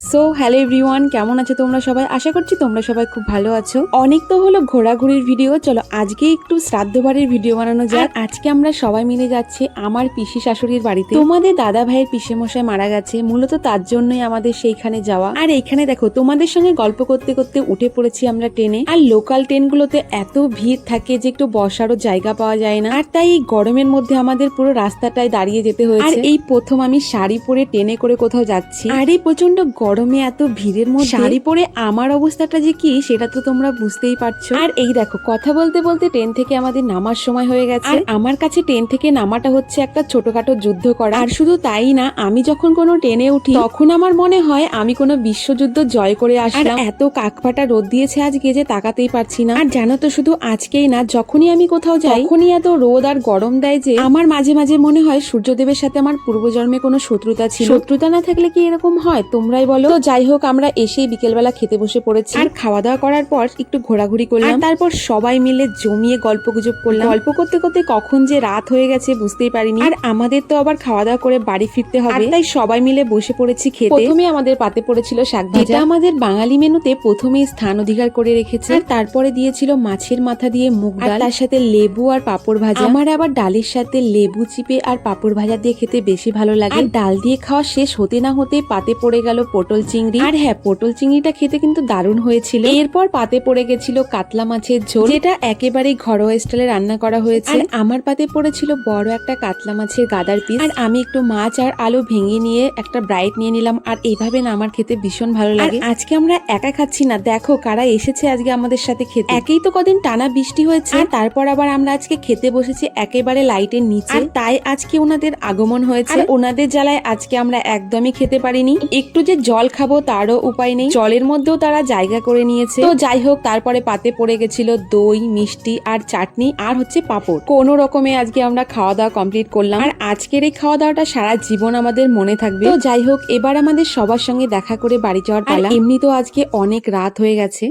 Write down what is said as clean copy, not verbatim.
So hello everyone, কেমন আছো তোমরা সবাই? আশা করছি তোমরা সবাই খুব ভালো আছো। অনেক তো হলো ঘোরাঘুরির ভিডিও, চলো আজকে একটু শ্রাদ্ধ বাড়ির ভিডিও বানানো যাক। আজকে আমরা সবাই মিলে যাচ্ছি আমার পিসি শাশুড়ির বাড়িতে। তোমাদের দাদা ভাইয়ের পিসে মশাই মারা গেছে, মূলত তার জন্যই আমাদের সেইখানে যাওয়া। আর এইখানে দেখো, তোমাদের সঙ্গে গল্প করতে করতে উঠে পড়েছি আমরা ট্রেনে। আর লোকাল ট্রেনগুলোতে এত ভিড় থাকে যে একটু বসারও জায়গা পাওয়া যায় না। আর তাই এই গরমের মধ্যে আমাদের পুরো রাস্তাটায় দাঁড়িয়ে যেতে হয়েছে। আর এই প্রথম আমি শাড়ি পরে ট্রেনে করে কোথাও যাচ্ছি, আর এই প্রচন্ড গরমে এত ভিড়ের মধ্যে শাড়ি পরে আমার অবস্থাটা যে কি সেটা তো তোমরা বুঝতেই পারছো। আর এই দেখো, কথা বলতে বলতে ট্রেন থেকে আমাদের নামার সময় হয়ে গেছে। আর আমার কাছে ট্রেন থেকে নামাটা হচ্ছে একটা ছোটখাটো যুদ্ধ করা। আর শুধু তাই না, আমি যখন কোনো ট্রেনে উঠি তখন আমার মনে হয় আমি কোনো বিশ্বযুদ্ধ জয় করে আসলাম। এত কাকফাটা রোদ দিয়েছে আজকে যে তাকাতেই পারছি না। আর জানো তো, শুধু আজকেই না, যখনই আমি কোথাও যাই তখনই এত রোদ আর গরম দেয় যে আমার মাঝে মাঝে মনে হয় সূর্যদেবের সাথে আমার পূর্বজন্মে কোনো শত্রুতা ছিল। শত্রুতা না থাকলে কি এরকম হয় তোমরাই বলো? তো যাই হোক, আমরা এসেই বিকেলবেলা খেতে বসে পড়েছি। আর খাওয়া দাওয়া করার পর একটু ঘোরাঘুরি করলাম, তারপর সবাই মিলে জমিয়ে গল্প গুজব করলাম। গল্প করতে করতে কখন যে রাত হয়ে গেছে বুঝতেই পারিনি। আর আমাদের তো আবার খাওয়া দাওয়া করে বাড়ি ফিরতে হবে, তাই সবাই মিলে বসে পড়েছি খেতে। প্রথমে আমাদের পাতে পড়েছিল শাক ভাজা, যেটা আমাদের বাঙালি মেনুতে প্রথমেই স্থান অধিকার করে রেখেছে। আর তারপরে দিয়েছিল মাছের মাথা দিয়ে মুগ ডাল, তার সাথে লেবু আর পাঁপড় ভাজা। আমার আবার ডালের সাথে লেবু চিপে আর পাঁপড় ভাজা দিয়ে খেতে বেশি ভালো লাগে। আর ডাল দিয়ে খাওয়া শেষ হতে না হতে পাতে পড়ে গেল পটল চিংড়ি। আর হ্যাঁ, পটল চিংড়িটা খেতে কিন্তু দারুণ হয়েছিল। এরপর পাতে পড়ে গেছিল কাতলা মাছের ঝোল, যেটা একেবারেই ঘরোয়া স্টাইলে রান্না করা হয়েছে। আর আমার পাতে পড়েছিল বড় একটা কাতলা মাছের গাদার পিস। আর আমি একটু মাছ আর আলু ভেঙে নিয়ে একটা ব্রাইট নিয়ে নিলাম। আর এইভাবে না আমার খেতে ভীষণ ভালো লাগে। আজকে আমরা একা খাচ্ছি না, দেখো কারা এসেছে আজকে আমাদের সাথে খেতে। একেই তো কদিন টানা বৃষ্টি হয়েছে, আর তারপর আবার আমরা আজকে খেতে বসেছি একেবারে লাইটের নিচে। আর তাই আজকে ওনাদের আগমন হয়েছে। আর ওনাদের জ্বালায় আজকে আমরা একদমই খেতে পারিনি। একটু যে জল খাবো তারও উপায় নেই, জলের মধ্যেও তারা জায়গা করে নিয়েছে। তো যাই হোক, তারপরে পাতে পড়ে গেছিল দই, মিষ্টি আর চাটনি, আর হচ্ছে পাঁপড়। কোনো রকমে আজকে আমরা খাওয়া দাওয়া কমপ্লিট করলাম। আর আজকের এই খাওয়া দাওয়াটা সারা জীবন আমাদের মনে থাকবে। তো যাই হোক, এবার আমাদের সবার সঙ্গে দেখা করে বাড়ি যাওয়ার পালা। এমনি তো আজকে অনেক রাত হয়ে গেছে।